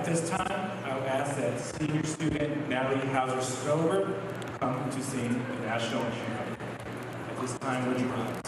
At this time, I will ask that senior student Natalie Hauser-Stover come to sing the national anthem. At this time, would you rise?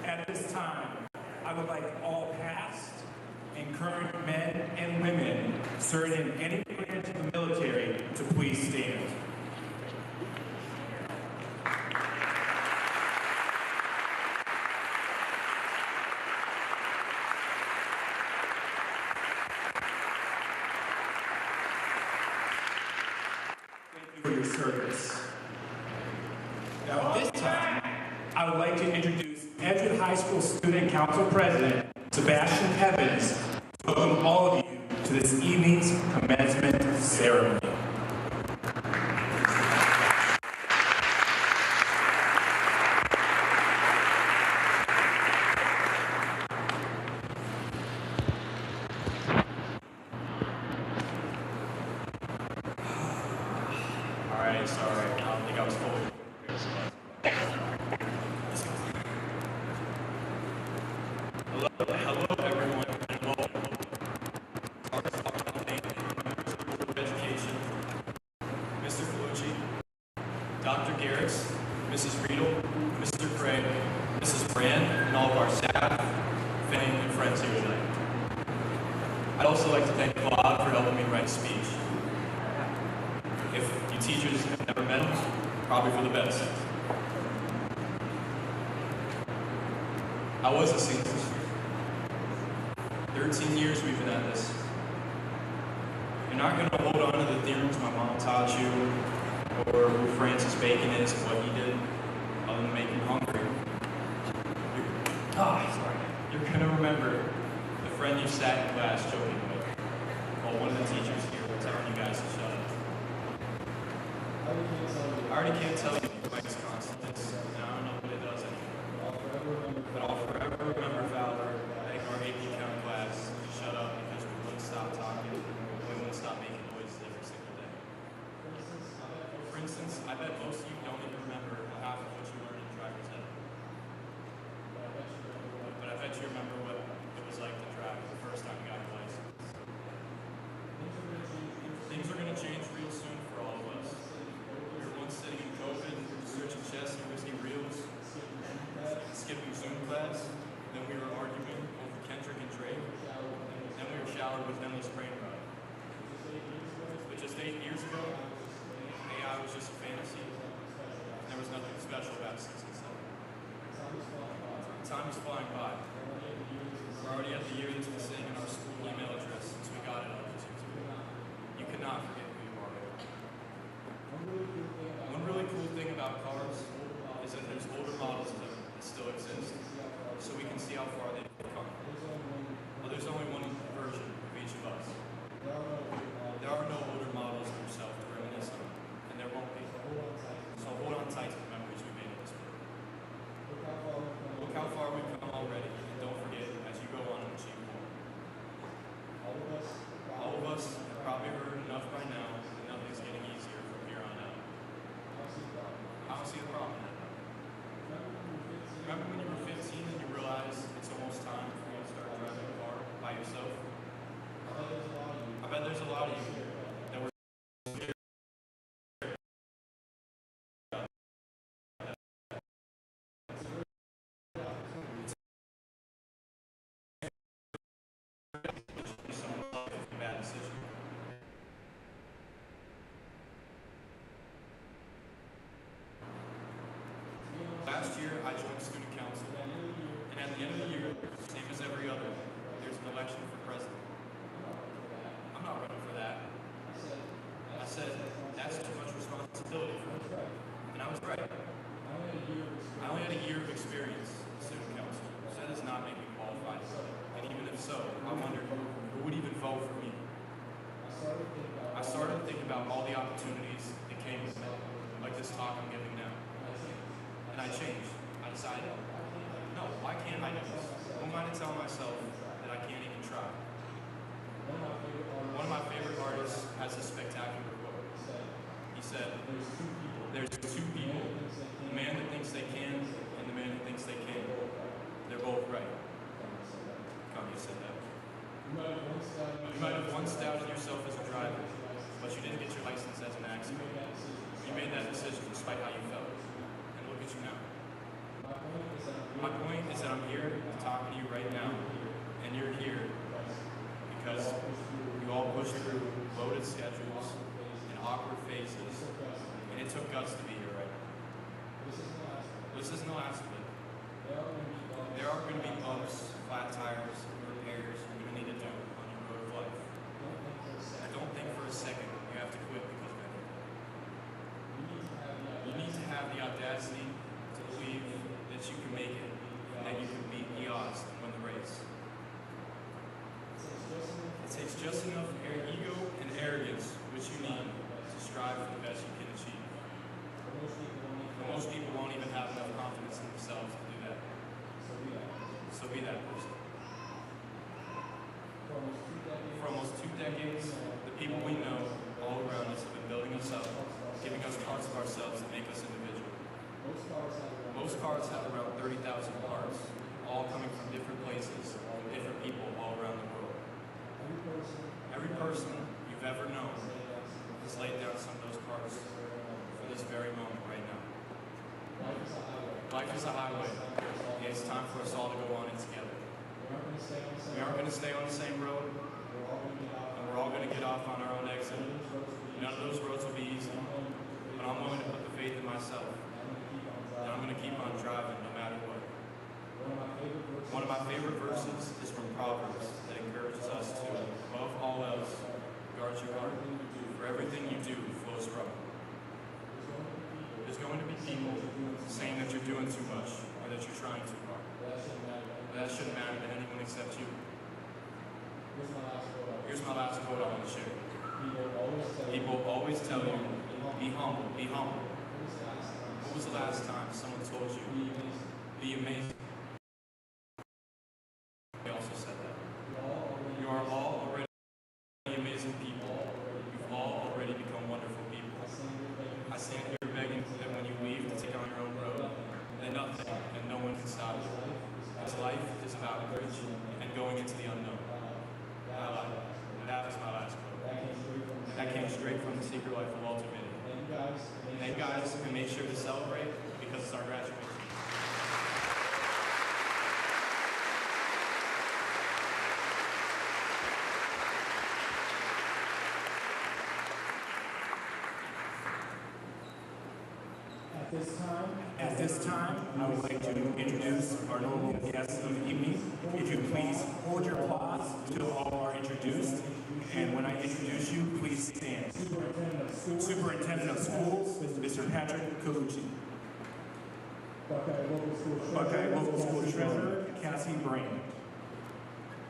At this time, I would like all past and current men and women serving in any branch of the military to please stand. Thank you for your service. Now at this time, I would like to introduce Edgewood High School Student Council President, Sebastian Evans, to welcome all of you to this evening's commencement ceremony. All right, sorry, I don't think I was fully. Hello, everyone, and welcome to our Board of Education, Mr. Felucci, Dr. Garrix, Mrs. Riedel, Mr. Craig, Mrs. Brand, and all of our staff, family, and friends here tonight. I'd also like to thank Claude for helping me write a speech. If you teachers have never met him, probably for the best. I was a senior. 13 years we've been at this. You're not going to hold on to the theorems my mom taught you, or who Francis Bacon is and what he did, other than make you hungry. You're going to remember the friend you sat in class joking with, while one of the teachers here was telling you guys to shut up. I already can't tell you Mike's constants, and I don't know what it does anymore. But I'll forever remember Valor begging our AP Count class to shut up because we wouldn't stop talking, and we wouldn't stop making noises every single day. For instance, I bet most of you don't even remember half of what you learned in driver's ed. But I bet you remember what it was like to drive the first time you got your license. Things are going to change real soon for all of us. We were once sitting in COVID, searching chests and whiskey reels, skipping Zoom class, then we were arguing over Kendrick and Drake, then we were showered with endless brain rot. But just 8 years ago, AI was just a fantasy. There was nothing special about 67. Time is flying by. We're already at the year that's been sitting in our school email address since we got it on the You cannot forget who you are. One really cool thing about cars is that there's older models of them that still exist, so we can see how far they've come. Well, there's only one version of each of us. There are no older models of yourself to reminisce on, and there won't be. So hold someone's life with a bad decision. Last year, I joined student council, and at the end of the year, same as every other, there's an election for president. I'm not running for that. I said, that's too much responsibility for me. And I was right. I only had a year of experience in student council, so that does not make me qualified. And even if so, I wondered who would even vote for me. I started to think about all the opportunities that came with it, like this talk I'm giving now. And I changed. I decided, no, why can't I do this? Who am I to tell myself that I can't even try? One of my favorite artists has a spectacular quote. He said, there's two people, the man that thinks they can and the man that thinks they can't. They're both right. Kanye said that. You might have once doubted yourself as a driver, but you didn't get your license as an accident. You made that decision despite how you felt. And look at you now. My point is that I'm here to talk to you right now, and you're here because you all pushed through loaded schedules and awkward phases, and it took guts to be here right now. This isn't the last of it. There are going to be bumps, flat tires, repairs you're going to need to do on your road of life. I don't think for a second you have to quit because of anything. You need to have the audacity to believe that you can make it and that you can beat the odds and win the race. It takes just enough ego and arrogance which you need to strive for the best you can achieve. But most people won't even have enough confidence in themselves to do that. So be that person. For almost 2 decades, the people we know all around us have been building us up, giving us parts of ourselves that make us individual. Most cars have around 30,000 parts, all coming from different places, from different people all around the world. Every person you've ever known has laid down some of those parts for this very moment right now. Life is a highway, and it's time for us all to go on it together. We aren't going to stay on the same road, and we're all going to get off on our own exit. None of those roads will be easy, but I'm willing to put the faith in myself, and I'm going to keep on driving no matter what. One of my favorite verses is from Proverbs that encourages us to, above all else, guard your heart, for everything you do flows from it. There's going to be people saying that you're doing too much or that you're trying too hard. But that shouldn't matter to anyone except you. Here's my last quote I want to share. People always tell you, be humble, be humble. When was the last time someone told you, be amazing? They also said that. You are all already amazing people. You've all already become wonderful people. I stand here begging that when you leave to take on your own road, that nothing and no one can stop you. Because life is about courage and going into the unknown. That was my last quote. That came straight from The Secret Life of Walter Mitty. Thank you guys, and make sure to celebrate because it's our graduation. At this time, I would like to introduce our normal guests of the evening. If you please hold your applause until all are introduced. And when I introduce you, please stand. Superintendent of Schools, Mr. Patrick Colucci. Buckeye Local School Treasurer, Cassie Brain.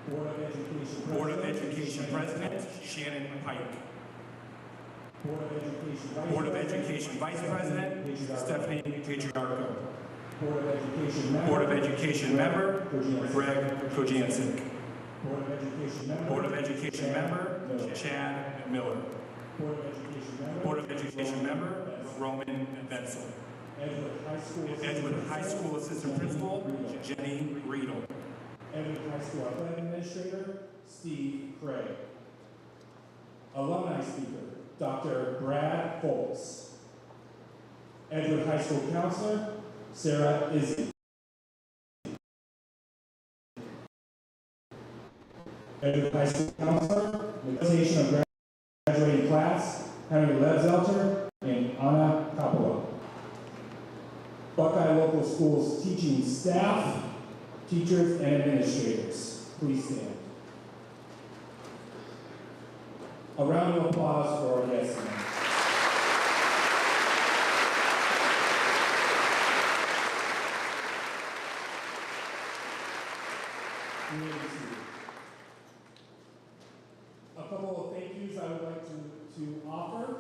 Board of Education President, Shannon Pike. Board of Education Vice President, Stephanie Patriarco. Board of Education Member, Greg Kojancic. Board of Education Member, Chad Miller. Board of Education Member, Roman Bensel. Edgewood High School Assistant Principal, Jenny Riedel. Edgewood High School Athletic Administrator, Steve Craig. Alumni Speaker, Dr. Brad Foltz. Edgewood High School Counselor, Sarah Izzy. Edgewood High School Counselor, the presentation of graduating class, Henry Lebzelter and Anna Coppola. Buckeye Local Schools teaching staff, teachers, and administrators, please stand. A round of applause for our guests tonight. A couple of thank yous I would like to offer.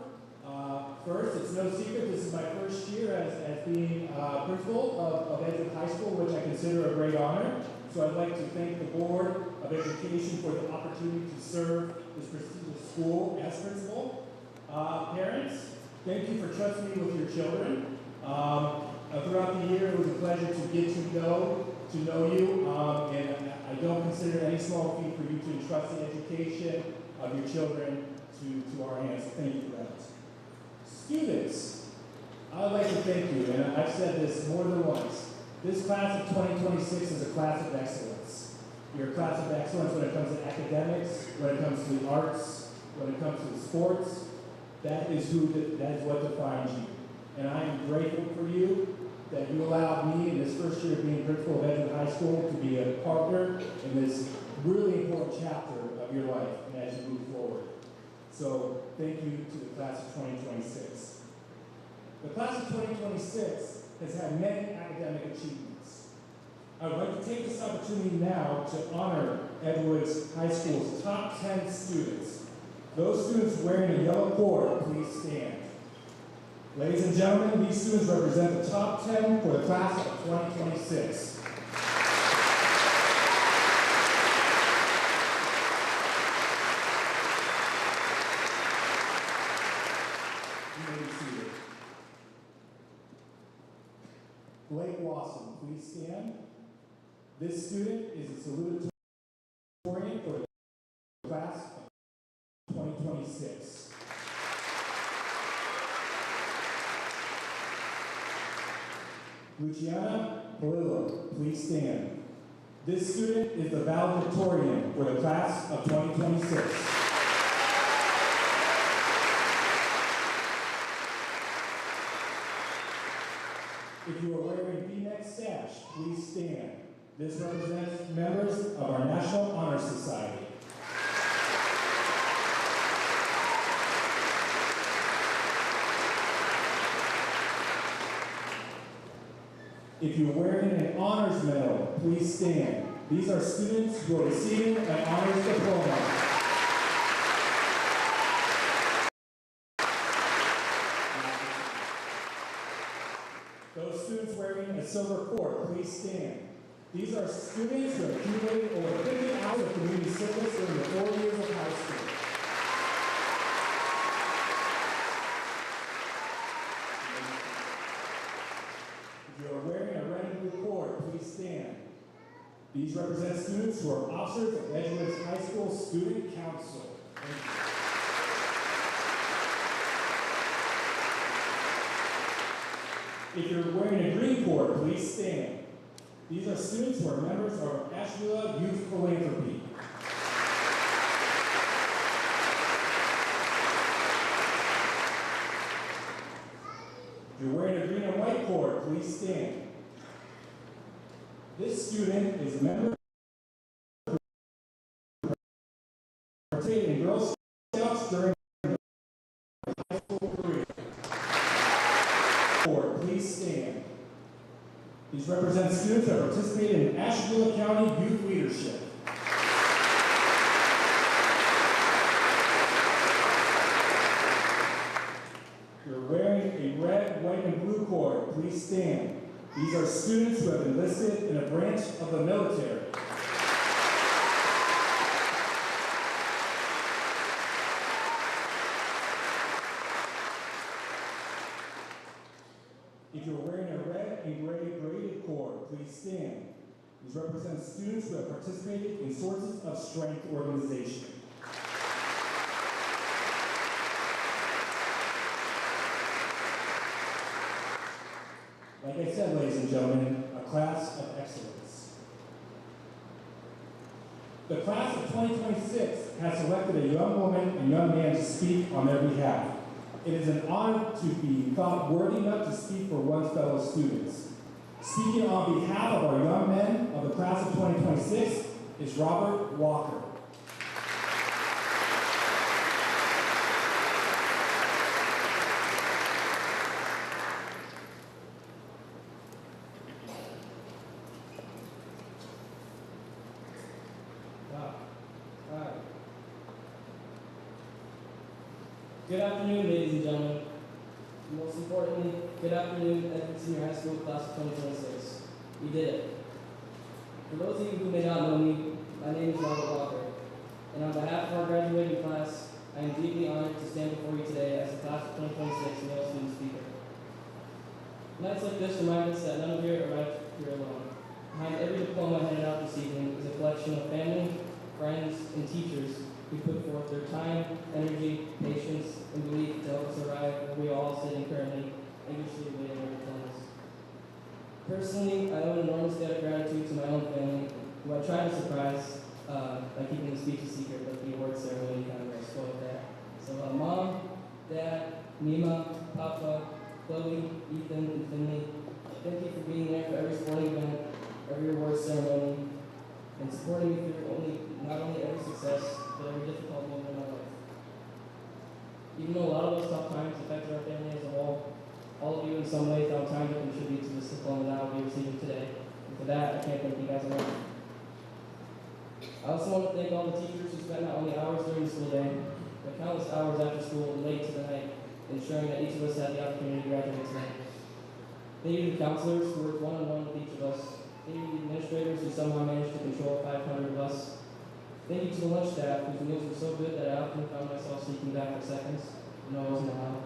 First, it's no secret this is my first year as being principal of Edgewood High School, which I consider a great honor. So I'd like to thank the Board of Education for the opportunity to serve this prestigious school as principal. Parents, thank you for trusting me with your children. Throughout the year, it was a pleasure to get to know you, and I don't consider it any small feat for you to entrust the education of your children to our hands. Thank you for that. Students, I'd like to thank you, and I've said this more than once. This class of 2026 is a class of excellence. You're a class of excellence when it comes to academics, when it comes to the arts, when it comes to the sports. That is what defines you. And I am grateful for you that you allowed me in this first year of being principal of Edgewood High School to be a partner in this really important chapter of your life and as you move forward. So thank you to the class of 2026. The class of 2026 has had many academic achievements. I would like to take this opportunity now to honor Edgewood High School's top 10 students. Those students wearing a yellow cord, please stand. Ladies and gentlemen, these students represent the top 10 for the class of 2026. You may be seated. Blake Lawson, please stand. This student is a salutatorian for the class of 2026. Luciana Polillo, please stand. This student is the valedictorian for the class of 2026. If you are wearing V-neck sash, please stand. This represents members of our National Honor Society. If you're wearing an honors medal, please stand. These are students who are receiving an honors diploma. Those students wearing a silver cord, please stand. These are students who have accumulated over 50 hours of community service during the 4 years of high school. If you are wearing a red and blue cord, please stand. These represent students who are officers of Edgewood High School Student Council. If you're wearing a green cord, please stand. These are students who are members of Asheville Youth Philanthropy. If you're wearing a green and white cord, please stand. This student is a member who participated in Girl Scouts during their high school career. Please stand. These represent students that participated in Asheville County Youth Leadership. You're wearing a red, white, and blue cord. Please stand. These are students who have enlisted in a branch of the military. If you're wearing a red and gray braided cord, please stand. These represent students who have participated in Sources of Strength organization. Like I said, ladies and gentlemen, a class of excellence. The class of 2026 has selected a young woman and young man to speak on their behalf. It is an honor to be thought worthy enough to speak for one's fellow students. Speaking on behalf of our young men of the class of 2026 is Robert Walker. Good afternoon, ladies and gentlemen. Most importantly, good afternoon, Edmond Senior High School Class of 2026. We did it. For those of you who may not know me, my name is Robert Walker, and on behalf of our graduating class, I am deeply honored to stand before you today as the Class of 2026 male student speaker. Nights like this remind us that none of you arrived here alone. Behind every diploma handed out this evening is a collection of family, friends, and teachers who put forth their time, energy, patience, and belief to help us arrive where we are all sitting currently, anxiously waiting our diplomas. Personally, I owe an enormous debt of gratitude to my own family, who I try to surprise by keeping the speech a secret, but the award ceremony kind of spoiled that. So Mom, Dad, Mima, Papa, Chloe, Ethan, and Finley, thank you for being there for every sporting event, every award ceremony, and supporting me through not only every success, but every difficult moment in my life. Even though a lot of those tough times affected our family as a whole, all of you in some way found time to contribute to this diploma that I'll be receiving today. And for that, I can't thank you guys enough. I also want to thank all the teachers who spent not only hours during the school day, but countless hours after school and late to the night, ensuring that each of us had the opportunity to graduate tonight. Thank you to the counselors who worked one-on-one with each of us. Thank you to the administrators who somehow managed to control 500 of us. Thank you to the lunch staff whose meals were so good that I often found myself sneaking back for seconds, when I wasn't allowed.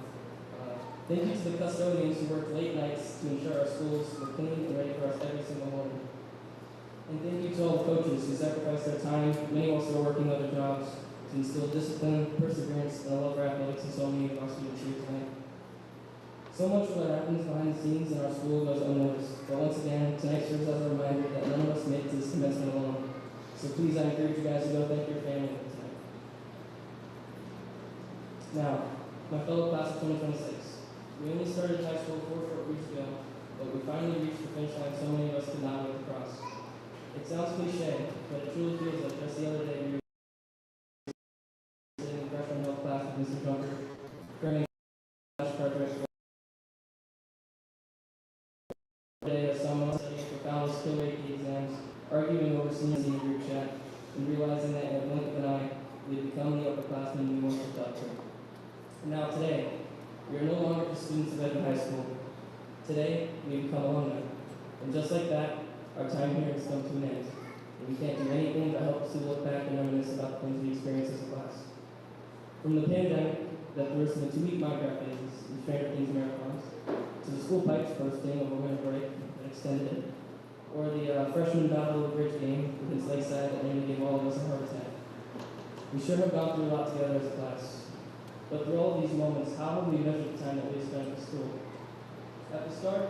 Thank you to the custodians who worked late nights to ensure our schools were clean and ready for us every single morning. And thank you to all the coaches who sacrificed their time, many while still working other jobs, to instill discipline, perseverance, and a love for athletics in so many of our students here tonight. So much of what happens behind the scenes in our school goes unnoticed, but once again, tonight serves as a reminder that none of us make it to this commencement alone. So please, I encourage you guys to go thank your family tonight. Now, my fellow class of 2026, we only started high school 4 short weeks ago, but we finally reached the finish line so many of us could not wait to cross. It sounds cliche, but it truly feels like just the other day we were sitting in freshman health class with Mr. Junker, cramming projects day of someone studying for countless kill rate exams, arguing over senior group chat, and realizing that in a blink of an eye, we had become the upperclassmen we once looked up to. And now today, we are no longer just students of Edmond High School. Today, we become alumni. And just like that, our time here has come to an end. And we can't do anything but help us to look back and reminisce about the things we experienced as a class. From the pandemic that threw us in the 2-week Minecraft phases and Stranger Things marathons, to the school pipes bursting over winter break that extended it, or the freshman battle of the bridge game against Lakeside that nearly gave all of us a heart attack. We sure have gone through a lot together as a class. But through all of these moments, how have we measured the time that we spent at school? At the start,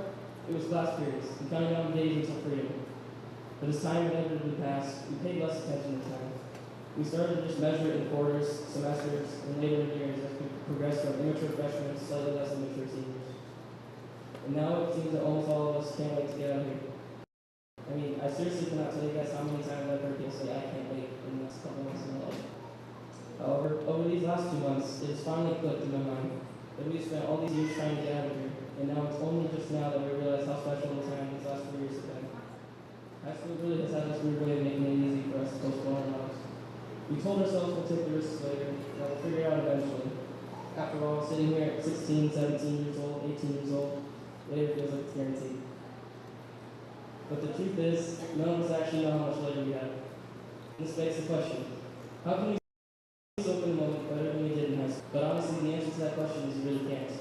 it was class periods, and counting down the days until freedom. But as time inevitably passed, we paid less attention to time. We started to just measure it in quarters, semesters, and later in years as we progressed from immature freshmen to slightly less immature seniors. And now it seems that almost all of us can't wait to get out of here. I mean, I seriously cannot tell you guys how many times I've heard people say, I can't wait in the next couple months of my life. However, over these last 2 months, it has finally clicked in my mind that we've spent all these years trying to get out of here, and now it's only just now that we realize how special the time these last 4 years have been. High school really has had this weird way of making it easy for us to postpone our lives. We told ourselves we'll take the risks later, and we'll figure it out eventually. After all, sitting here at 16, 17 years old, 18 years old, later feels like it's guaranteed. But the truth is, none of us actually know how much later we have. This begs the question, how can we soak in the moment better than we did in high school? But honestly, the answer to that question is you really can't.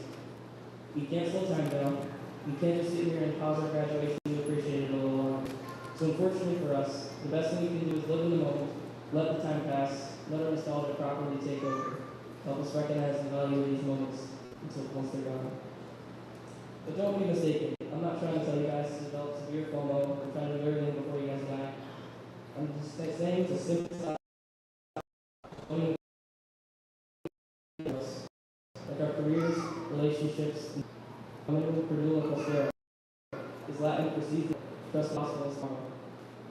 We can't slow time down. We can't just sit here and pause our graduation to appreciate it a little longer. So unfortunately for us, the best thing we can do is live in the moment, let the time pass, let our nostalgia properly take over, help us recognize the value of these moments until once they're gone. But don't be mistaken. I'm not trying to tell you guys to develop severe FOMO or trying to do everything before you guys die. I'm just saying to to synthesize like our careers, relationships, and Purdue and Costera is Latin for season, trust possible as tomorrow.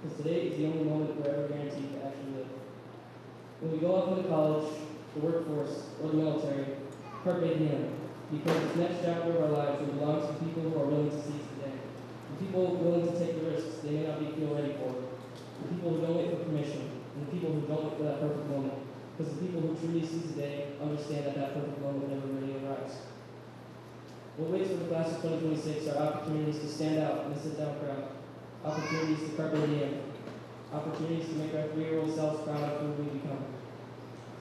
Because today is the only moment we're ever guaranteed to actually live. When we go off into college, the workforce, or the military, carpe diem, because this next chapter of our lives will belong to people who are willing to seize the day. The people willing to take the risks they may not feel ready for. The people who don't wait for permission, and the people who don't wait for that perfect moment. Because the people who truly seize the day understand that that perfect moment never really arrives. What waits for the class of 2026 are opportunities to stand out in the sit-down crowd, opportunities to carpe diem, opportunities to make our 3-year-old selves proud of who we become.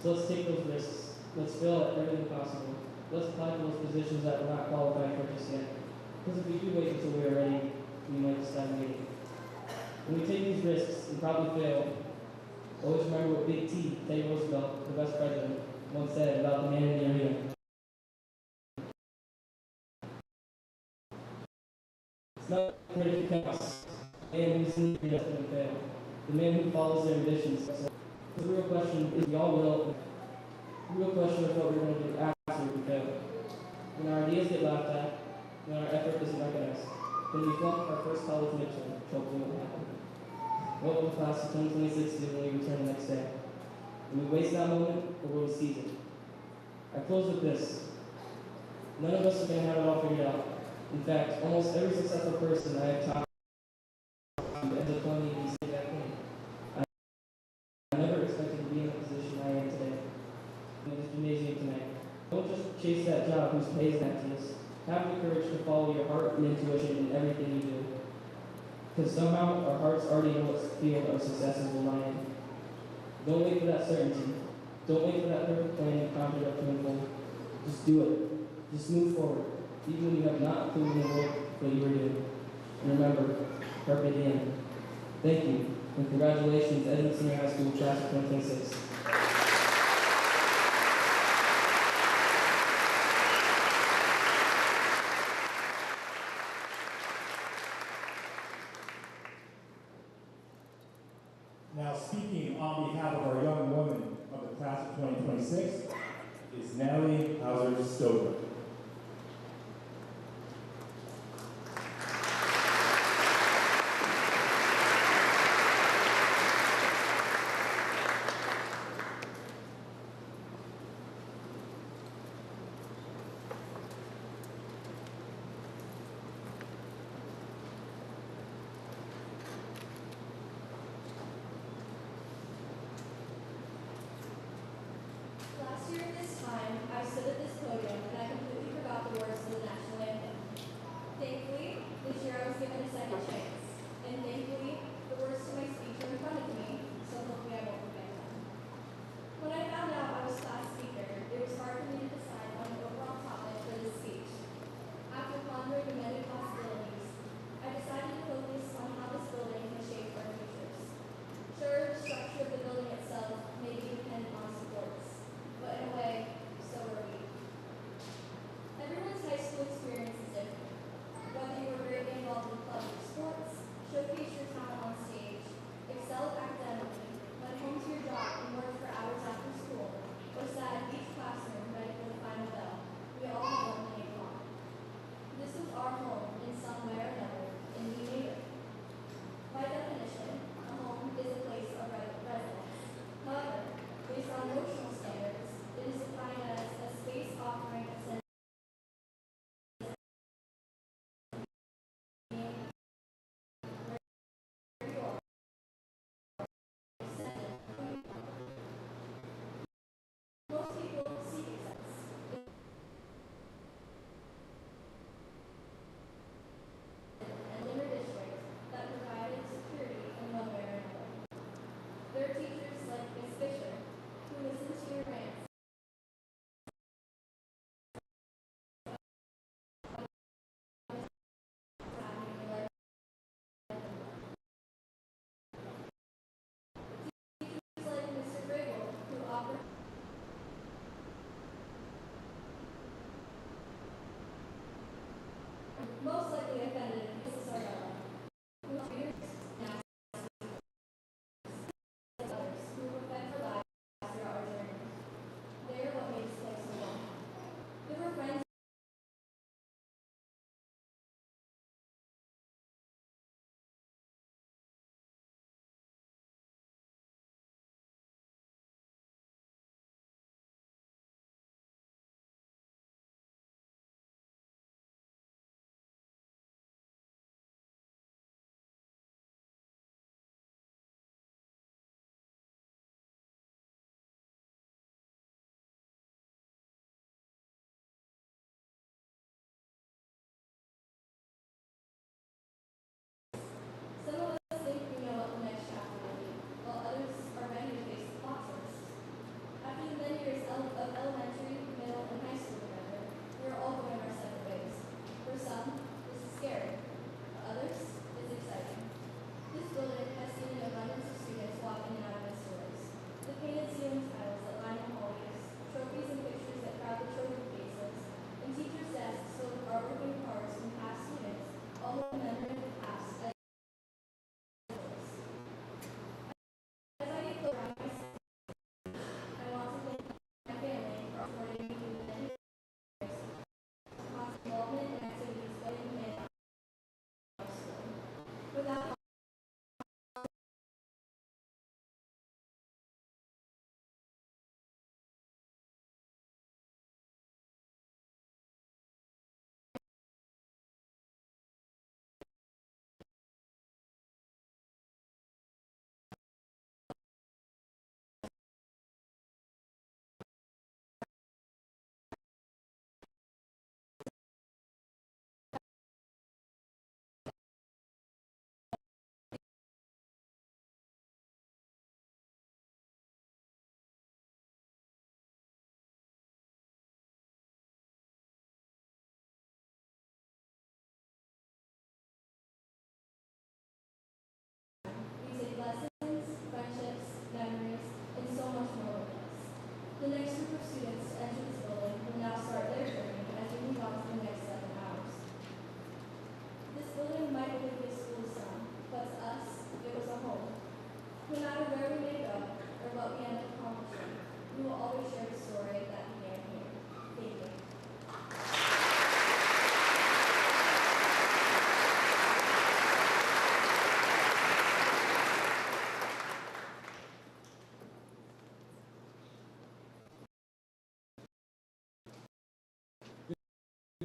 So let's take those risks. Let's fill everything possible. Let's apply for those positions that we're not qualified for just yet. Because if we do wait until we are ready, we might just start waiting. When we take these risks and probably fail, always remember what Big T, Teddy Roosevelt, the best president, once said about the man in the arena. It's not the man who counts, the man who's in the arena doesn't fail, the man who follows their ambitions. So the real question is, we all will. The real question is what we're going to do after we fail. When our ideas get laughed at, when our effort isn't recognized, when we flunk our first college midterm, hopefully what will happen. What will the class of 2026 do when we return the next day? Will we waste that moment, or will we seize it? I close with this. None of us are going to have it all figured out. In fact, almost every successful person I have talked to ends up telling me these exact things. I never expected to be in the position I am today. In this gymnasium tonight. Don't just chase that job whose pay is emptiness. Have the courage to follow your heart and intuition in everything you do. Because somehow our hearts already know what field our successes will lie in. Don't wait for that certainty. Don't wait for that perfect plan you conjured up to unfold. Just do it. Just move forward, even when you have not proven the world what you were doing. And remember, carpe diem. Thank you, and congratulations, Edmond Senior High School Class of 2026. Now, speaking on behalf of our young women of the class of 2026 is Natalie Hauser-Stover. Last year at this time, I stood at this podium and I completed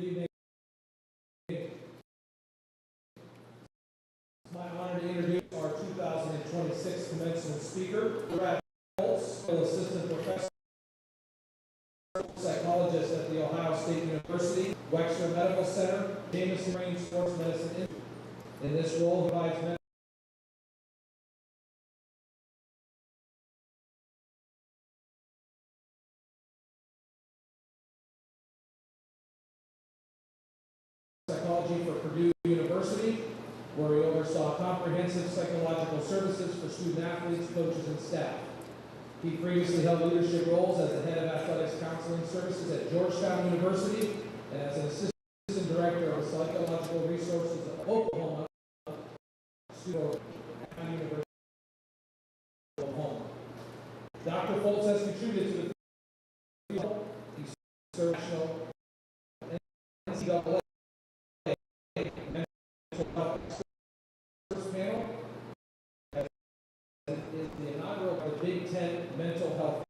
evening. It's my honor to introduce our 2026 commencement speaker, Brad Holtz, assistant professor, psychologist at the Ohio State University, Wexner Medical Center, Jameson Range Sports Medicine Institute. In this role, he provides mental psychology for Purdue University, where he oversaw comprehensive psychological services for student athletes, coaches, and staff. He previously held leadership roles as the head of athletics counseling services at Georgetown University and as an assistant director of psychological resources at Oklahoma Student University of Oklahoma. Dr. Foltz has contributed to the field. He served national NCAA mental health experts panel and is the inaugural of the Big Ten mental health.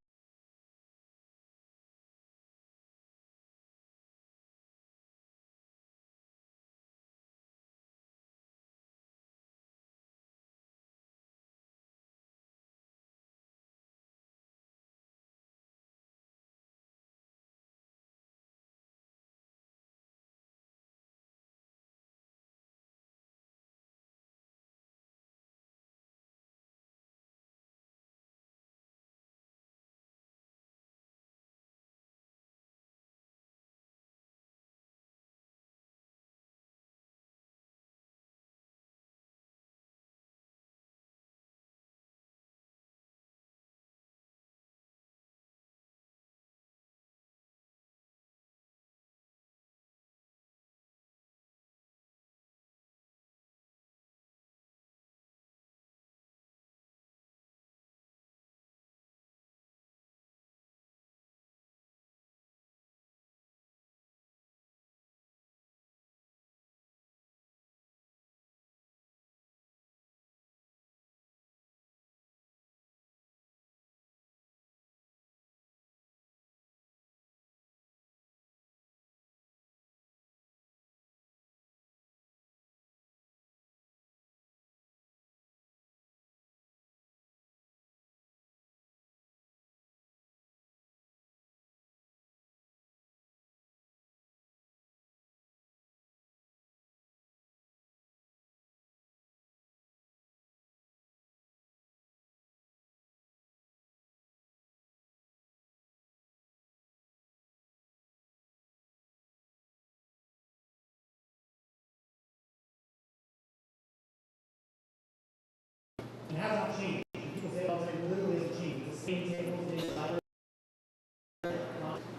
It has not changed. People say, oh, it literally hasn't changed. It's the same tables, the library,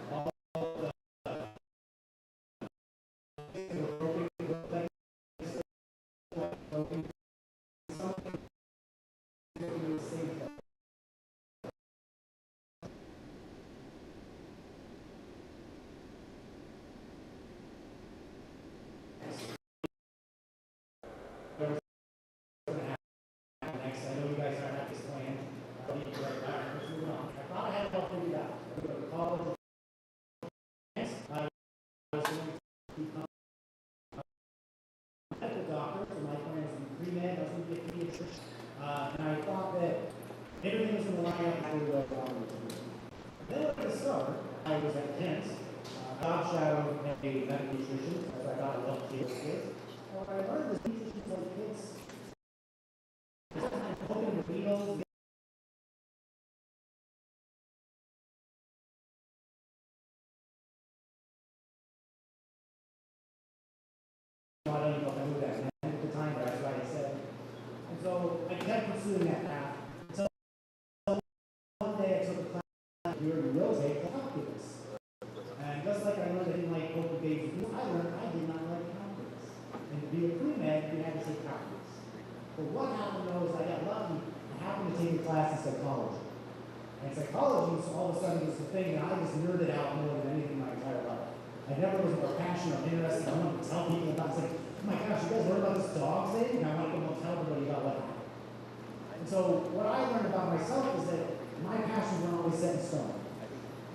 all the next. I know you guys aren't at this plan. I'll be right back. Let's move on. I thought I had it all figured out. I go to college. I was going to become a medical doctor, so my plan was to be pre-med. I was going to be a pediatrician. And I thought that everything was going to line up really well for me. Then at the start, I was at Kent. Job shadowed a medical nutrition, as I thought I loved kids. What I learned was nutrition like kids. Hoping the needles. I don't even know if I knew that at the time, but that's what I said. And so I kept pursuing that path. So one day I took a class here in real estate called calculus. And just like I learned I didn't like open days, I learned I did not like calculus. And to be a pre-med, you had to take calculus. But what happened though is I got lucky. I happened to take a class in psychology. And psychology, so all of a sudden, was the thing that I just nerded out more than anything in my entire life. I never was more passionate or interested. I wanted to tell people about it. It's like, oh my gosh, you guys heard about this dog thing? And I want to go tell everybody about what happened. And so what I learned about myself is that my passions weren't always set in stone.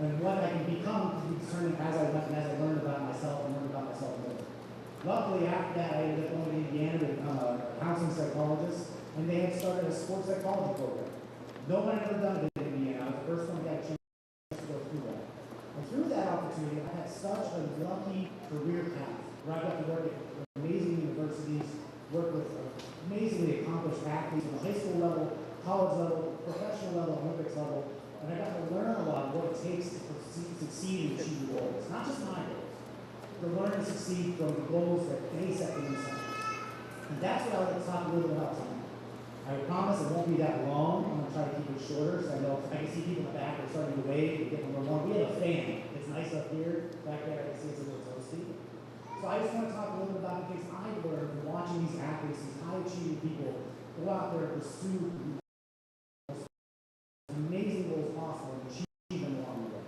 And what I can become could be determined as I went and as I learned about myself and learned about my after that, I ended up going to Indiana to become a counseling psychologist, and they had started a sports psychology program. No one had ever done it in Indiana. I was the first one to get a chance to go through that. And through that opportunity, I had such a lucky career path where I got to work at amazing universities, work with amazingly accomplished athletes on the high school level, college level, professional level, Olympics level, and I got to learn a lot of what it takes to succeed and achieve your goals. Not just my goals, but learn and succeed from the goals that they set for themselves. And that's what I would like to talk a little bit about tonight. I promise it won't be that long. I'm going to try to keep it shorter, so I know I can see people in the back are starting to wave and get a little warm. We have a fan. It's nice up here. Back there, I can see it's a little toasty. So I just want to talk a little bit about the things I learned from watching these athletes, these high-achieving people, go out there and pursue the most amazing goals possible and achieve them along the way.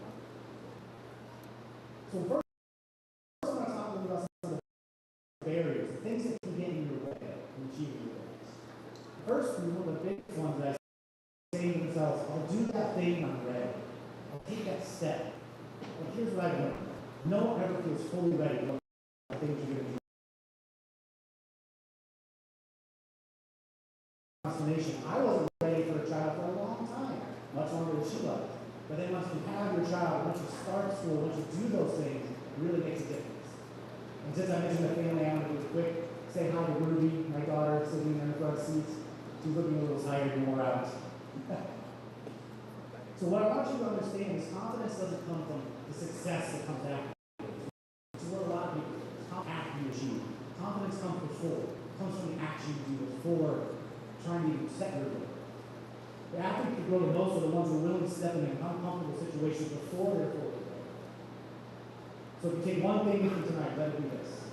So first, I want to talk a little bit about some of the barriers, the things that can get in your way in achieving your goals. First, one of the big ones that I say to themselves, I'll do that thing when I'm ready. I'll take that step. But here's what I learned. No one ever feels fully ready for the things you're going to do. Transformation. I wasn't ready for a child for a long time, much longer than she was. But then once you have your child, once you start school, once you do those things, it really makes a difference. And since I mentioned the family, I'm going to do a quick say hi to Ruby, my daughter, sitting in the front seats. She's looking a little tired and wore out. So what I want you to understand is confidence doesn't come from the success that comes after. Which is what a lot of people do. It's how after you achieve. Confidence comes before. It comes from the action you do before trying to even set your goal. The athletes who grow the most are the ones who are willing to step in an uncomfortable situation before they're fully ready. So if you take one thing with you tonight, let it be this.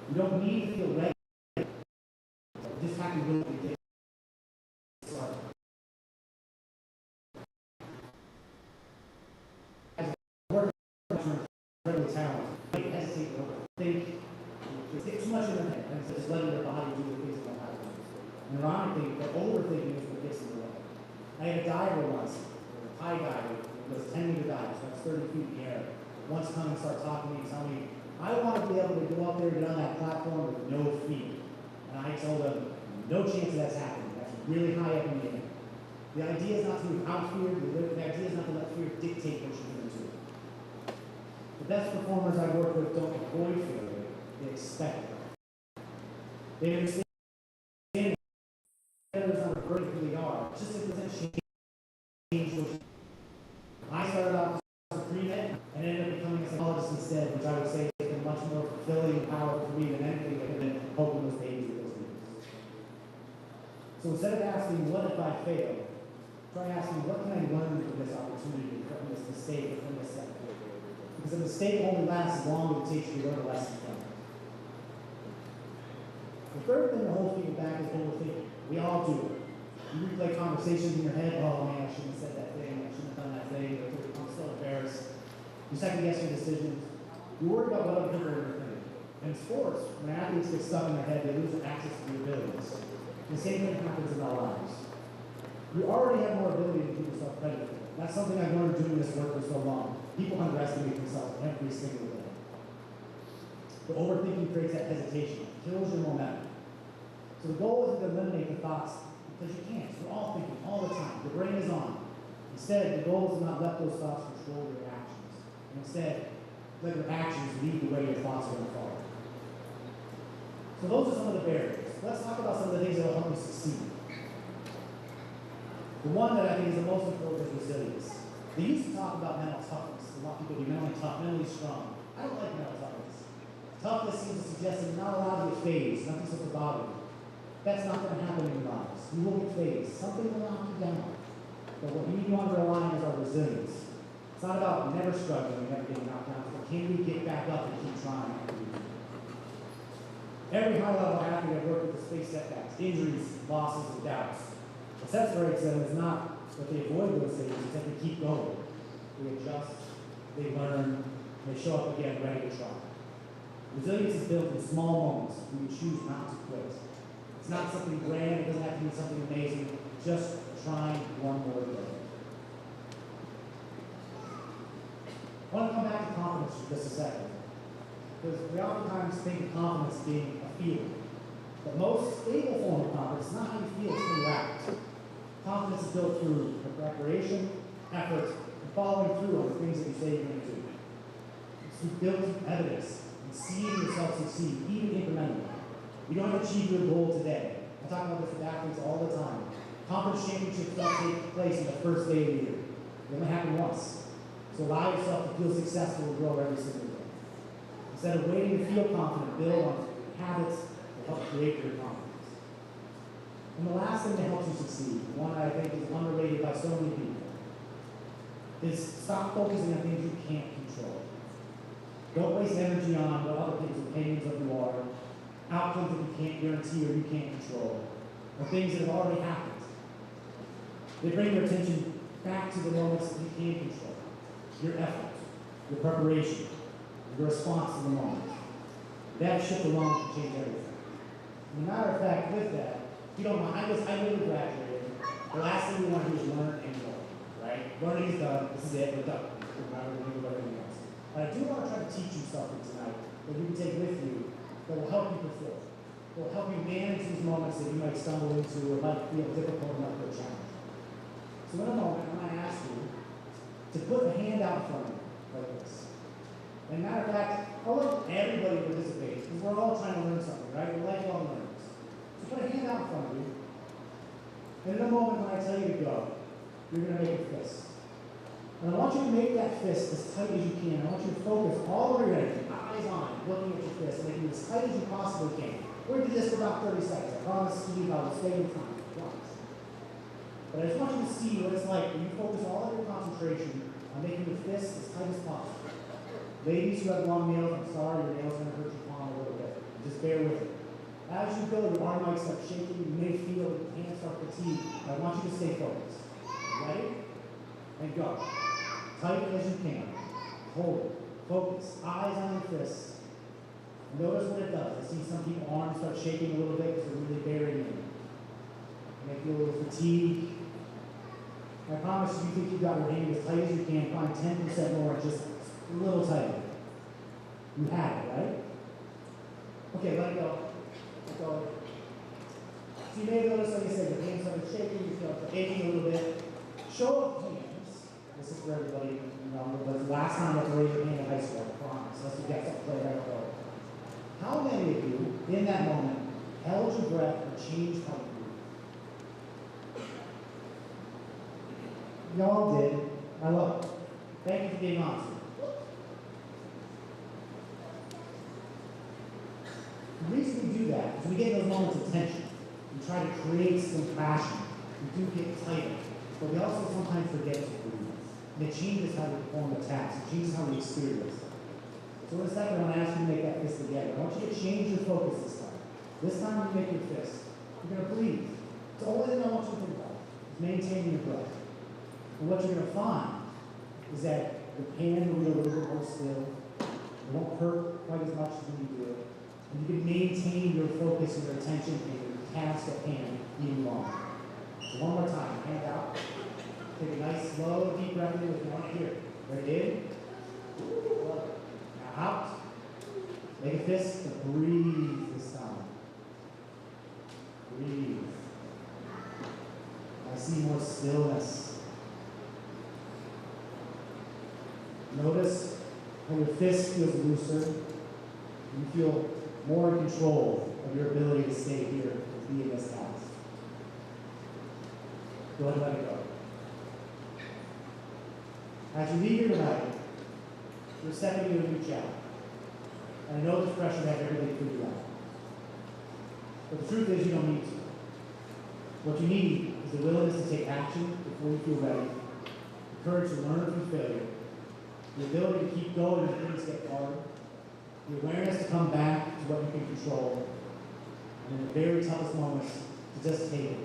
You don't need to feel ready. You just have to be willing to get started. As a worker, incredible talent, they hesitate to overthink. They get too much in their head and just letting their body do the things that happen. And ironically, the overthinking is what gets in the way. I had a diver once, a high diver, who was 10-meter diver, so that's 30 feet in the air. Once come and start talking to me and telling me, I want to be able to go up there and get on that platform with no fear. And I told them, no chance of that's happening. That's really high up in the air. The idea is not to move out fear. The idea is not to let fear dictate what you're going to do. The best performers I work with don't avoid failure. They expect it. They understand failure is not a burden who they are. It's just a potential change. I started off as a pre-med and ended up becoming a psychologist instead, which I would say has been much more fulfilling and powerful for me than anything that could have been helping those babies with those needs. So instead of asking, what if I fail? Try asking, what can I learn from this opportunity, from this mistake, or from this setback? Because a mistake only lasts as long as it takes you to learn a lesson from it. The third thing that holds people back is overthinking. We all do it. You replay conversations in your head, oh man, I shouldn't have said that thing, I shouldn't have done that thing, I'm so embarrassed. You second guess your decisions. You worry about what other people are going to think. In sports, when athletes get stuck in their head, they lose access to their abilities. The same thing happens in our lives. You already have more ability to give yourself credit for. That's something I've learned doing this work for so long. People underestimate themselves every single day. The overthinking creates that hesitation, kills your momentum. So the goal isn't to eliminate the thoughts, because you can't. We're all thinking all the time. The brain is on. Instead, the goal is to not let those thoughts control your actions. And instead, let your actions lead the way your thoughts are going to follow. So those are some of the barriers. Let's talk about some of the things that will help you succeed. The one that I think is the most important is resilience. They used to talk about mental toughness. A lot of people be mentally tough, mentally strong. I don't like mental toughness. Toughness seems to suggest that you're not allowed to get phased, nothing's supposed to bother you. That's not going to happen in your lives. You will get phased. Something will knock you down. But what you need to underline is our resilience. It's not about never struggling, never getting knocked down, but can we get back up and keep trying after we do? Every high-level athlete I've worked with has faced setbacks, injuries, losses, and doubts. What separates them is not that they avoid those things, it's that they keep going. They adjust, they learn, and they show up again ready to try. Resilience is built in small moments when you choose not to quit. It's not something grand, it doesn't have to be something amazing, just trying one more day. I want to come back to confidence for just a second. Because we oftentimes think of confidence being a feeling. The most stable form of confidence is not how you feel, it's how you act. Confidence is built through preparation, effort, and following through on the things that you say you're going to do. It's through building evidence and seeing yourself succeed, even incrementally. You don't achieve your goal today. I talk about this with athletes all the time. Conference championships don't take place in the first day of the year. They only happen once. So allow yourself to feel successful and grow every single day. Instead of waiting to feel confident, build on habits that help create your confidence. And the last thing that helps you succeed, one I think is underrated by so many people, is stop focusing on things you can't control. Don't waste energy on what other people's opinions of you are, outcomes that you can't guarantee or you can't control, or things that have already happened. They bring your attention back to the moments that you can control, your effort, your preparation, your response to the moment. That shift alone can change everything. As a matter of fact, with that, if you don't mind, I literally graduated. The last thing we want to do is learn and go, right? Learning is done. This is it. We're done. We're not going to do anything else. But I do want to try to teach you something tonight that you can take with you that will help you perform. That will help you manage these moments that you might stumble into or might feel difficult enough to challenge. So in a moment, I'm going to ask you to put a hand out in front of you like this. And matter of fact, I'll let everybody participate because we're all trying to learn something, right? We're lifelong learners. So put a hand out in front of you. And in a moment when I tell you to go, you're going to make a fist. And I want you to make that fist as tight as you can. I want you to focus all over your head, eyes on, looking at your fist, making it as tight as you possibly can. We're going to do this for about 30 seconds. I promise you I will stay in time. I promise. But I just want you to see what it's like when you focus all of your concentration on making the fist as tight as possible. Ladies who have long nails, I'm sorry, your nails are going to hurt your palm a little bit. Just bear with it. As you go, your arm might start shaking. You may feel your hands start fatigued. I want you to stay focused. Ready? And go. Tight as you can. Hold it. Focus. Eyes on your fists. Notice what it does. I see some people's arms start shaking a little bit because they're really burying in. You may feel a little fatigue. I promise if you think you've got your hand as tight as you can, find 10% more, just a little tighter. You have it, right? Okay, let it go. Let go. So you may notice, like I said, your hands started shaking, you feel aching a little bit. Show of hands. This is for everybody, you know, but the last time you have to raise your hand in high school, I promise. Unless you get something right out. How many of you, in that moment, held your breath or changed how you breathe? Y'all did. I love it. Thank you for being honest. The reason we do that is we get those moments of tension. We try to create some passion. We do get tighter. But we also sometimes forget to breathe. And it changes how we perform the task. It changes how we experience it. So in a second, I want to ask you to make that fist together. I want you to change your focus this time. This time when you make your fist, you're going to breathe. It's the only thing I want you to think about is maintaining your breath. And what you're going to find is that your hand will be a little bit more still. It won't hurt quite as much as when you do it. And you can maintain your focus and your attention and your task at hand even longer. So one more time, hand out. Take a nice, slow, deep breath in if you want to hear it. Ready? In. Now out. Make a fist and breathe this time. Breathe. I see more stillness. Notice how your fist feels looser. You feel more in control of your ability to stay here and be in this task. Go ahead and let it go. As you leave here tonight, you're stepping into a new challenge. And I know this pressure to have everything figured out. But the truth is you don't need to. What you need is the willingness to take action before you feel ready, the courage to learn from failure, the ability to keep going when things get hard, the awareness to come back to what you can control, and in the very toughest moments, to just take it.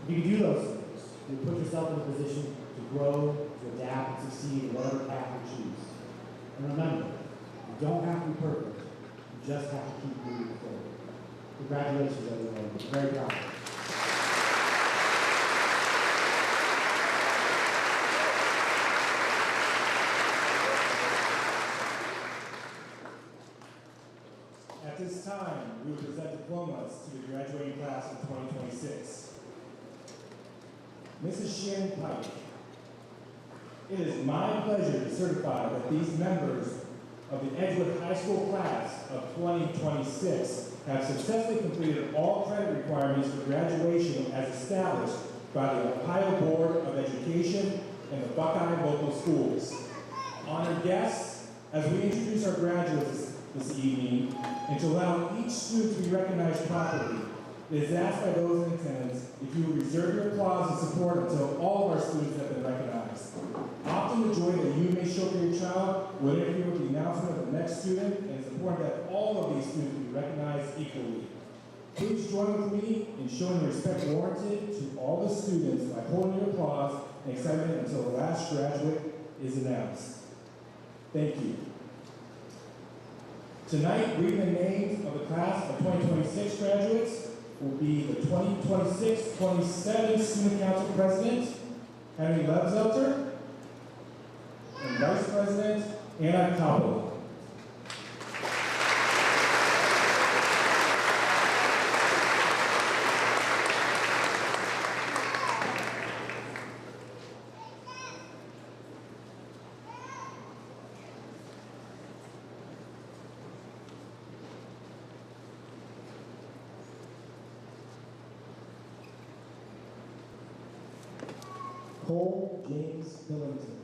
If you can do those things, you put yourself in a position to grow, to adapt, and succeed in whatever path you choose. And remember, you don't have to be perfect. You just have to keep moving forward. Congratulations, everyone. I'm very proud of you. At this time, we will present diplomas to the graduating class of 2026. Mrs. Shannon Pike, it is my pleasure to certify that these members of the Edgewood High School class of 2026 have successfully completed all credit requirements for graduation as established by the Ohio Board of Education and the Buckeye local schools. Honored guests, as we introduce our graduates this evening, and to allow each student to be recognized properly, it is asked by those in attendance if you will reserve your applause and support until all of our students have been recognized. Often the joy that you may show for your child will interfere with the announcement of the next student, and it's important that all of these students be recognized equally. Please join with me in showing the respect warranted to all the students by holding your applause and excitement until the last graduate is announced. Thank you. Tonight, reading the names of the class of 2026 graduates will be the 2026-27 Student Council President, Henry Lebzelter, and Vice President, Anna Coppola. Cole James Billington.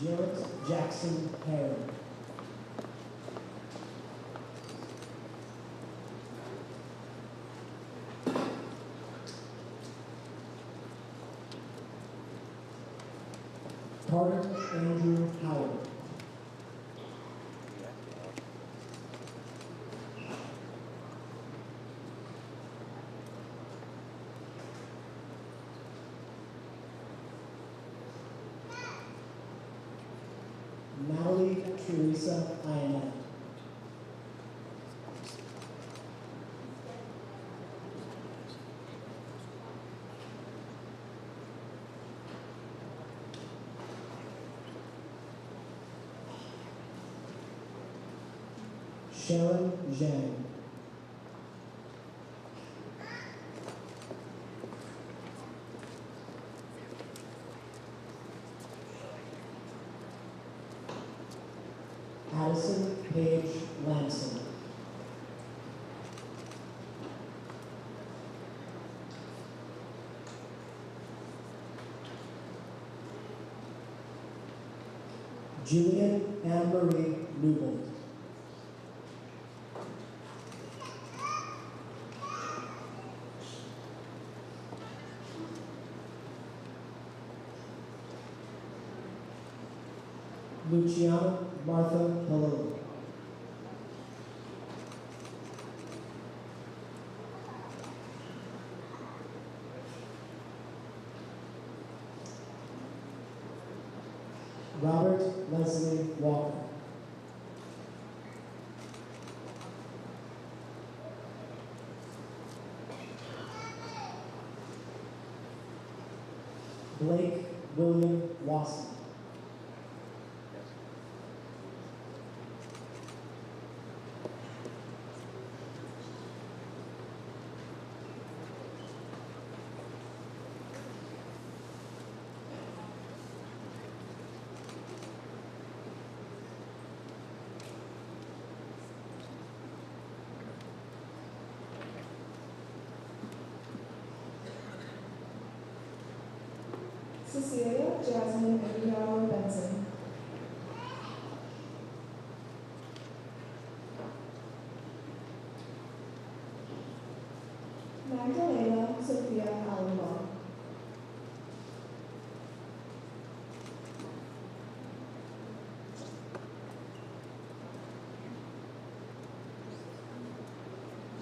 Jarrett Jackson Herron. Carter Andrew Howard. Natalie Teresa Ionette. Sharon Zhang. Addison Paige Lamson. Julian Anne-Marie Newbold. Luciana Martha Hello. Robert Leslie Walker. Blake William Wasson. Cecilia Jasmine Aguilar Benson. Magdalena Sophia Allenbaugh.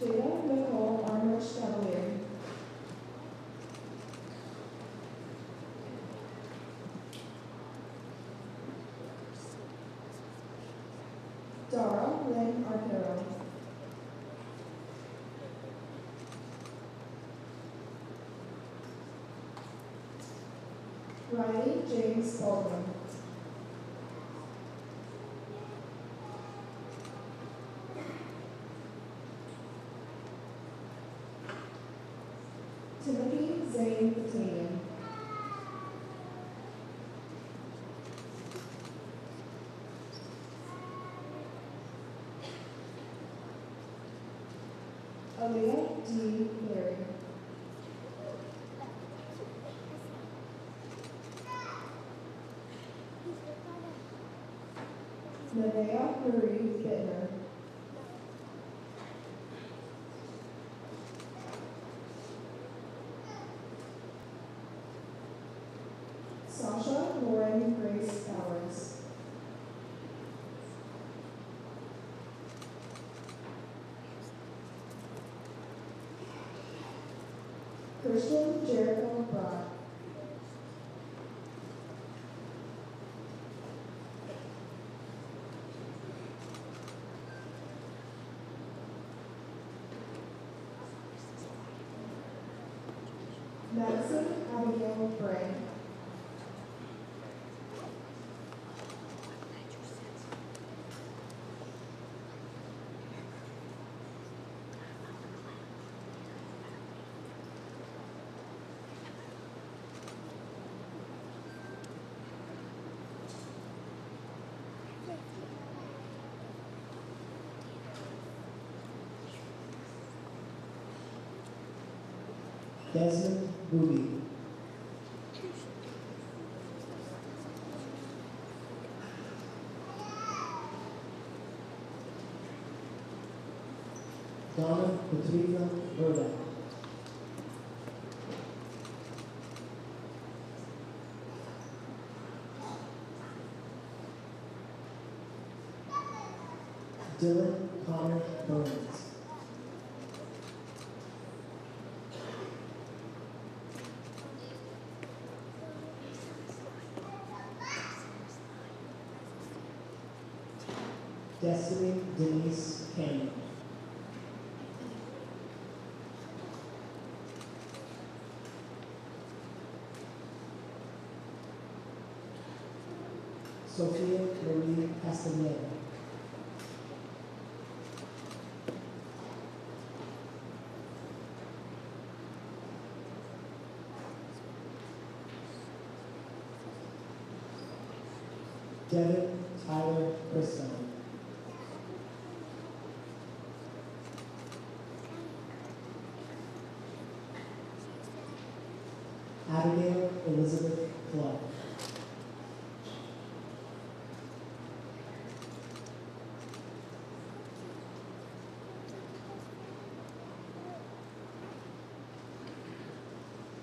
Jada Nicole Arnold Chevalier. Dara Lynn Arcaro. Riley James Baldwin. Timothy Zane Batanian. Aaliyah D. Berry. Nevaeh Marie Bittner. Sasha Lauren Grace Bowers. Christian Jericho Broad. Madison Abigail Bray. Desmond Booby. Donna Patricia Burda. Dylan Connor Burns. Destiny Denise Cameron. Sophia Marie Castaneda. Devin Tyler Bristow. Abigail Elizabeth Clark.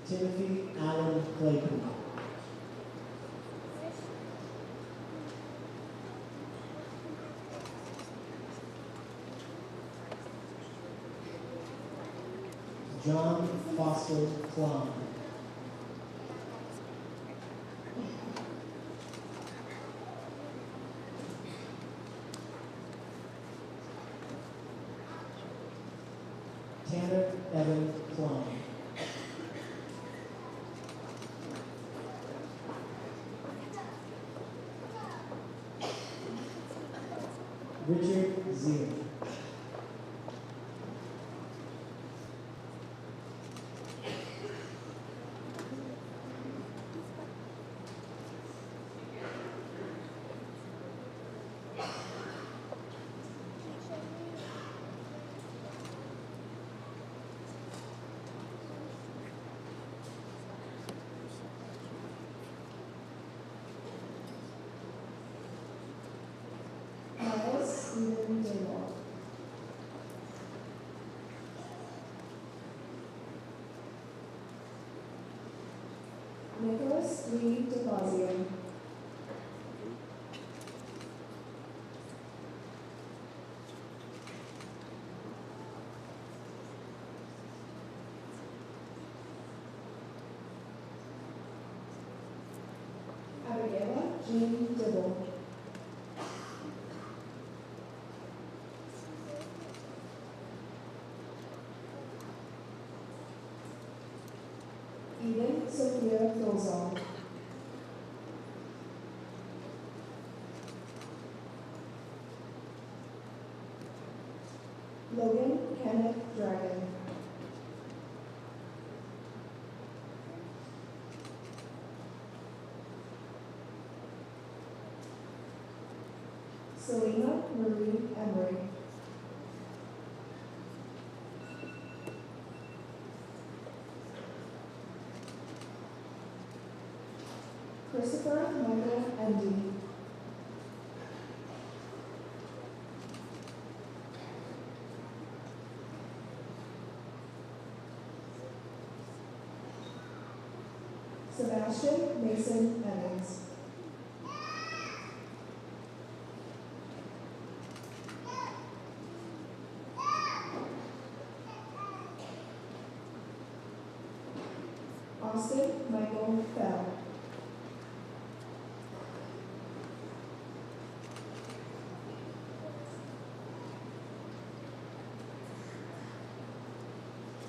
Timothy Allen Claypool. John Foster Klum. Tanner Evan Klum. Richard Zier. Miles Stephen Daymore. Nicholas Lee DeFazio. Abigaila Jean Dibble. Eden Sophia Filzon. Logan Kenneth Dragon. Selena Marie Emery. Christopher Michael Endy. Sebastian Mason Evans. Austin Michael Fell.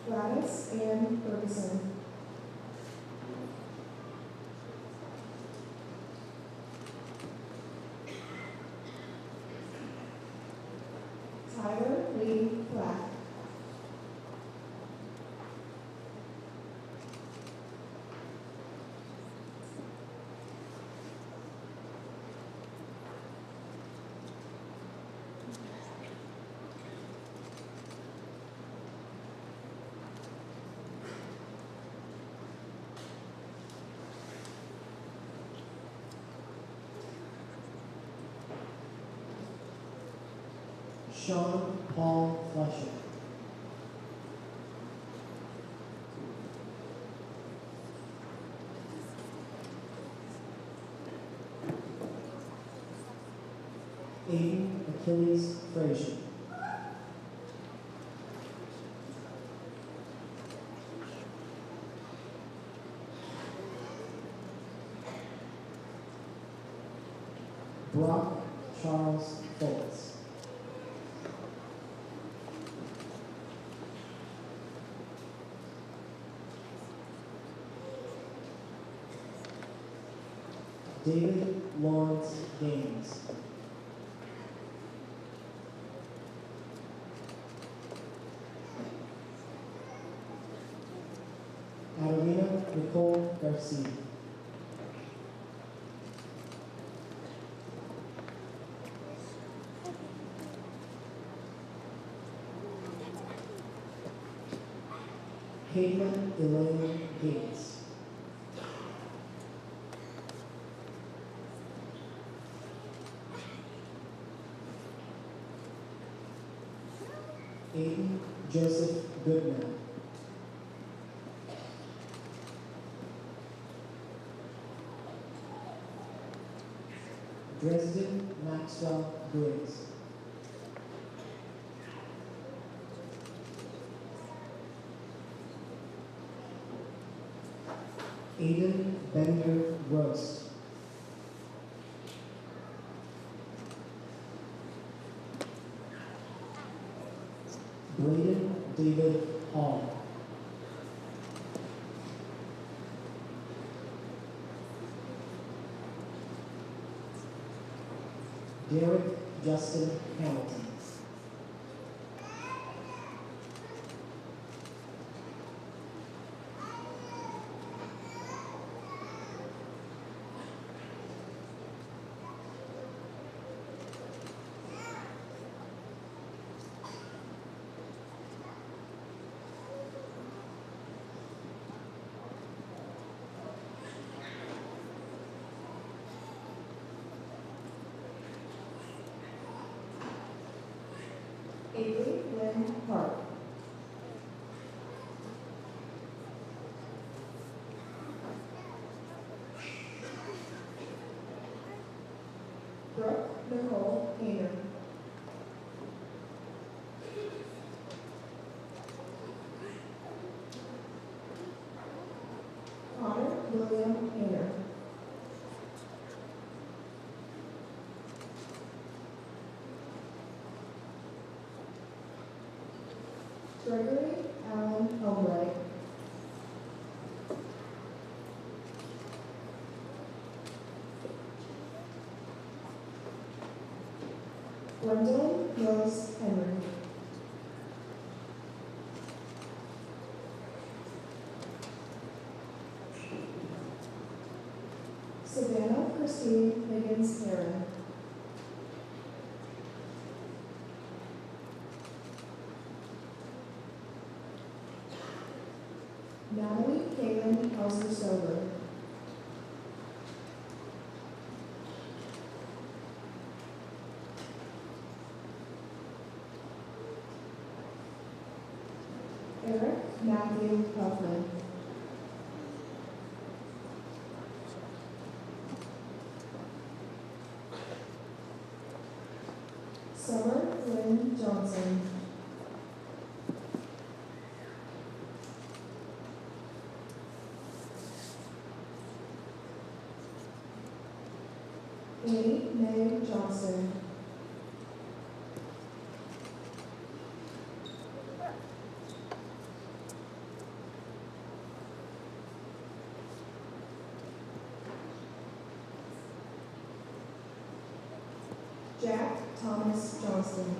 Gladys Ann Ferguson. Tyler Lee Black. Sean Paul Fletcher. Aiden Achilles Frazier. Brock Charles Fultz. David Lawrence Gaines. Adelina Nicole Garcia. Caitlin Elaine Gates. Aiden Joseph Goodman. Dresden Maxwell Briggs. Aiden Bender Roast. Braden David Hall. Derek Justin Hamilton. Avery Lynn Park. Brooke Nicole Hayner. Connor William Hayner. Gregory Allen Albright. Gwendolyn Rose Henry. Savannah Christine Higgins Heron. Natalie Kaylin Hauser Sober. Eric Matthew Huffman. Summer Lynn Johnson. Annie Mae Johnston. Jack Thomas Johnston.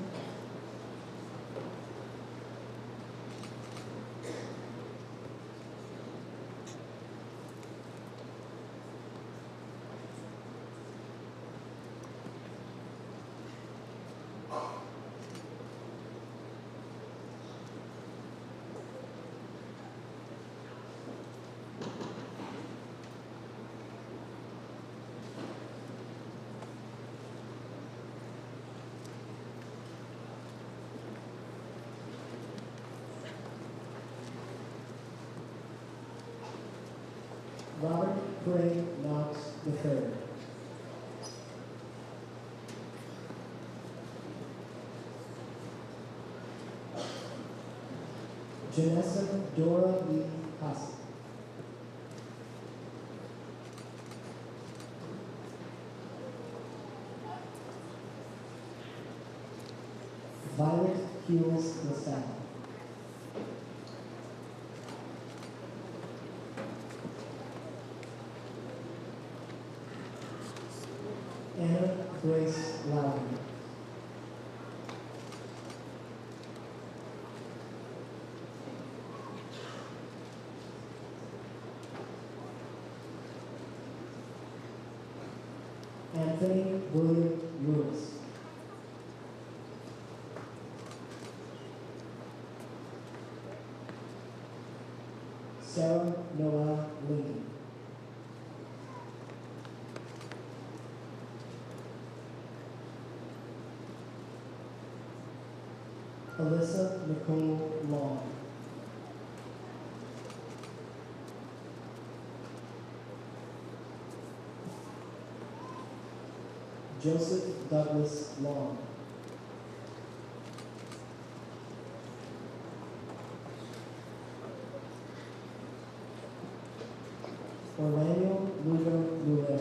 Robert Craig Knox III. Janessa Dora Lee Hassel. Violet Hewis LaSalle. Anna Grace Lowry. Anthony William Lewis. Sarah Noah Lincoln. Alyssa Nicole Long. Joseph Douglas Long. Orlando Lugo Lulero.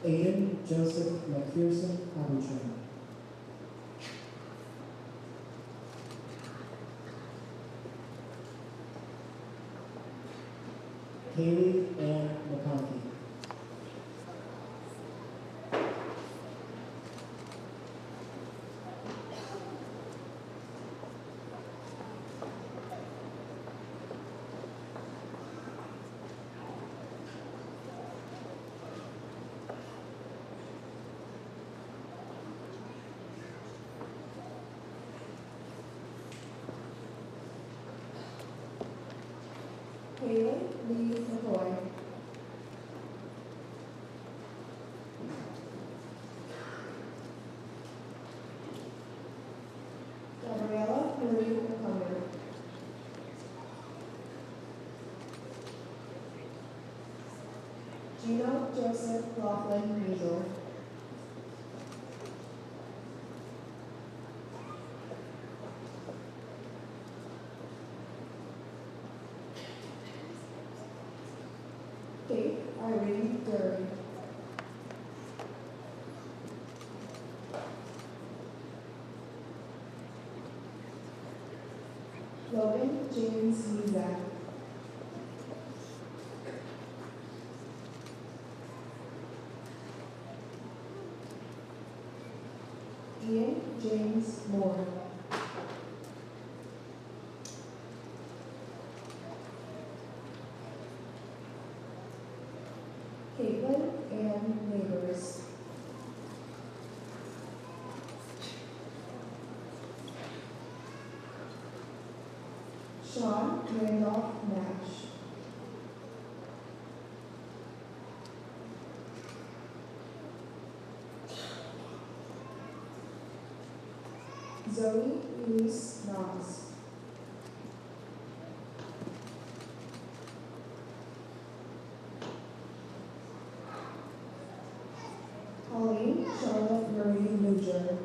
Aiden Joseph McPherson Abuchon. Haley Ann McConkey. Kayla Lee McCoy. Gabriella Marie McCumber. Gino Joseph Laughlin Measle. Kate Irene Dury. Logan James Mizak. Ian James Moore. Caitlin Ann Neighbors. Sean Randolph Nash. Zoe Louise Nas. Colleen Charlotte Marie Luger.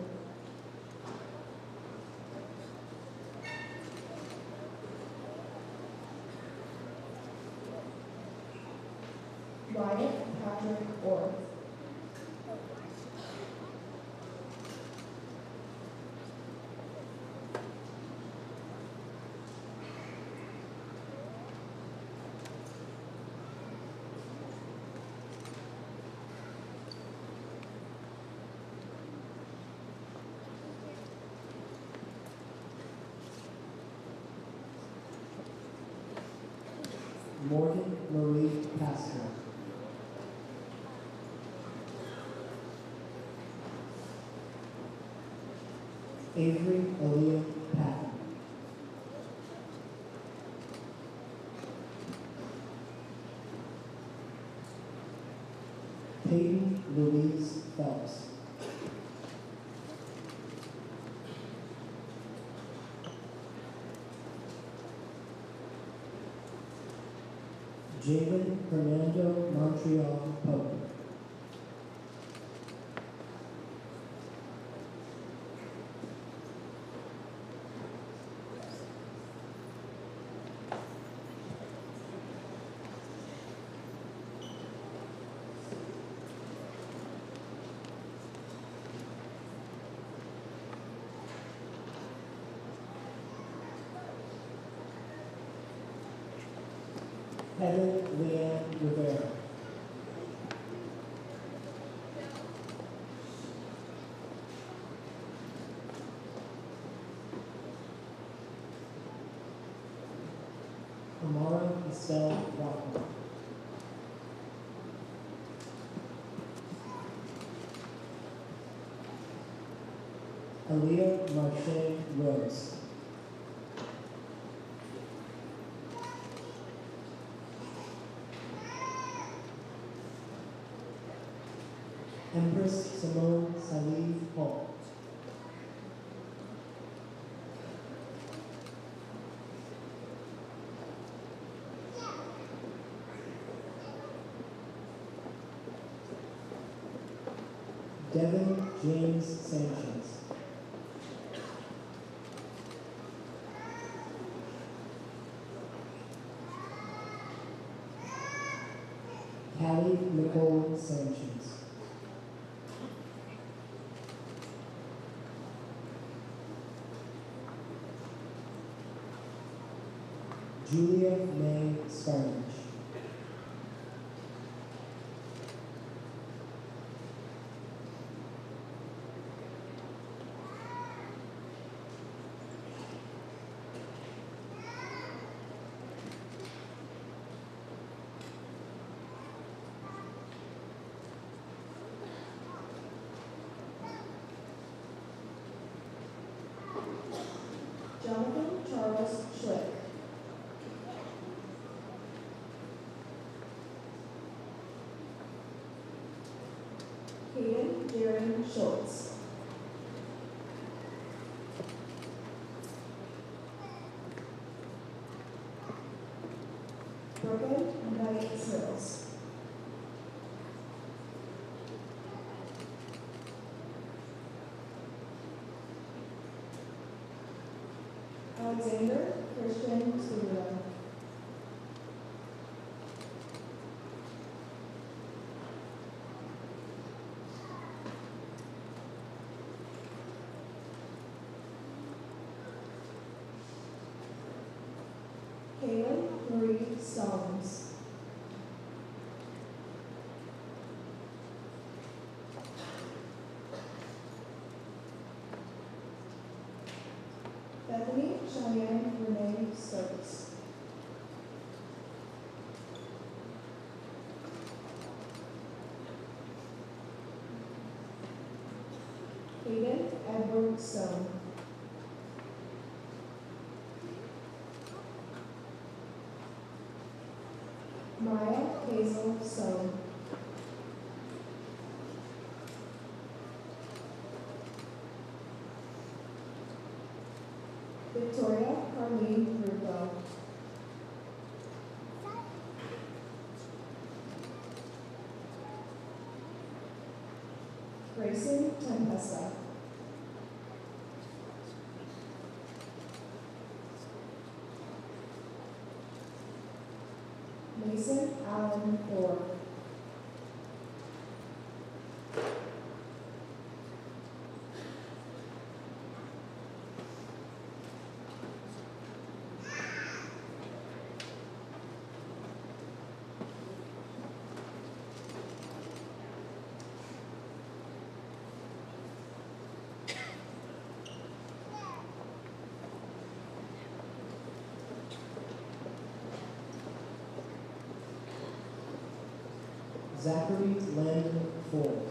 Wyatt Patrick Orth. Morgan Marie Pastor. Avery Aaliyah Patton. Peyton Louise Phelps. Javen Fernando Montreal Pope. Heather Leanne Rivera. Amara Estelle Rockman. Aaliyah Marche Rose. Empress Simone Salih Hall. Devin James Sanchez. Callie Nicole Sanchez. Julia May Scarnage. Jonathan Charles Schlick. Caden Jaron Schultz. Brooklyn Knight Sills. Alexander Christian Studio. Kaylin Marie Stallings. Bethany Cheyenne Renee Stokes. Hayden Edward Stone. Maya Hazel Stone. Victoria Carlene Rufo. Grayson Tempesta. Mason Allen Thor. Zachary Landon Ford.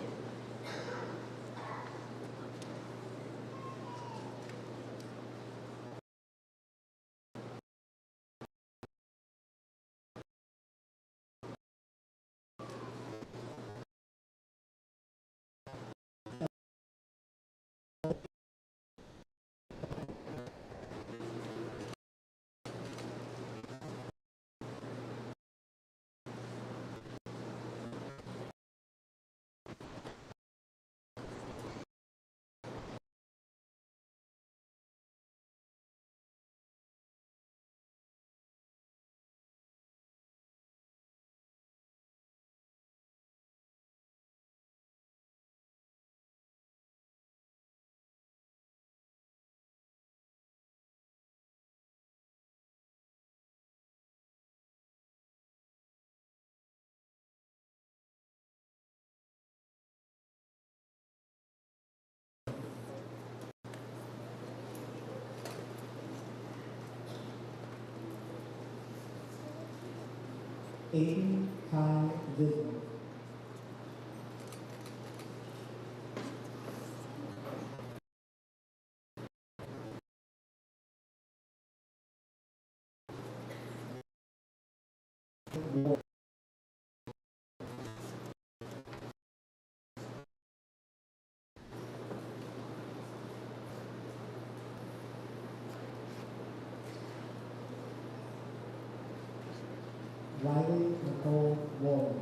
Aiden Kai Vidman. Riley Nicole Warren.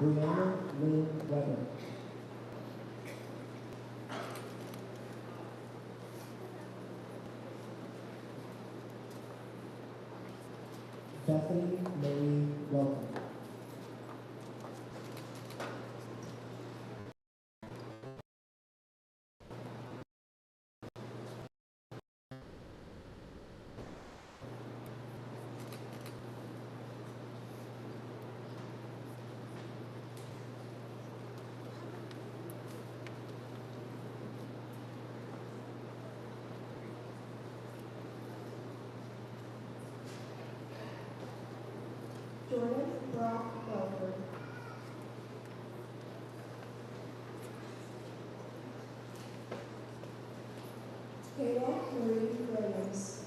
Brianna Lynn Weber. Bethany Marie Welcome. Jordan Brock Belford. Kayla Marie Williams.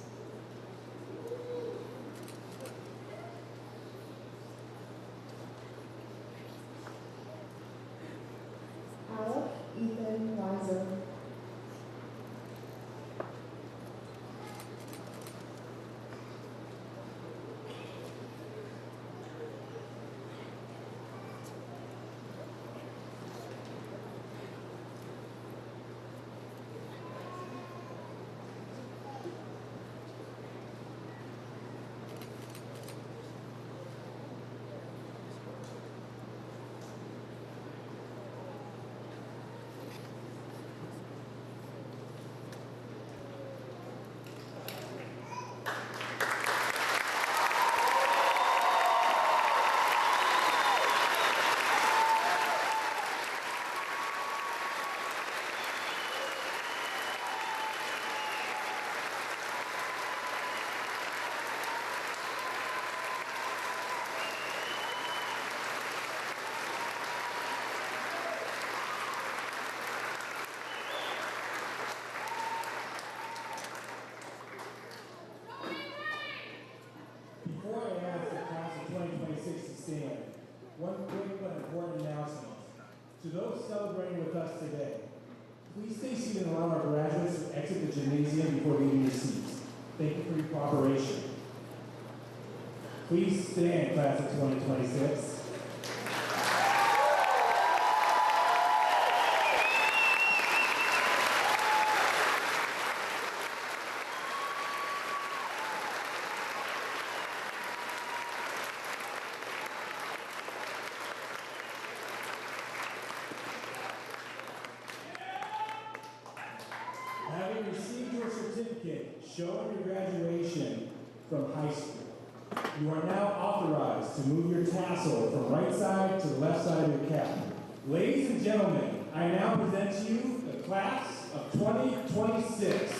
Alec Ethan Weiser. and allow our graduates to exit the gymnasium before leaving your seats. Thank you for your cooperation. Please stand, class of 2026. Having received your certificate showing your graduation from high school, you are now authorized to move your tassel from right side to the left side of your cap. Ladies and gentlemen, I now present to you the class of 2026.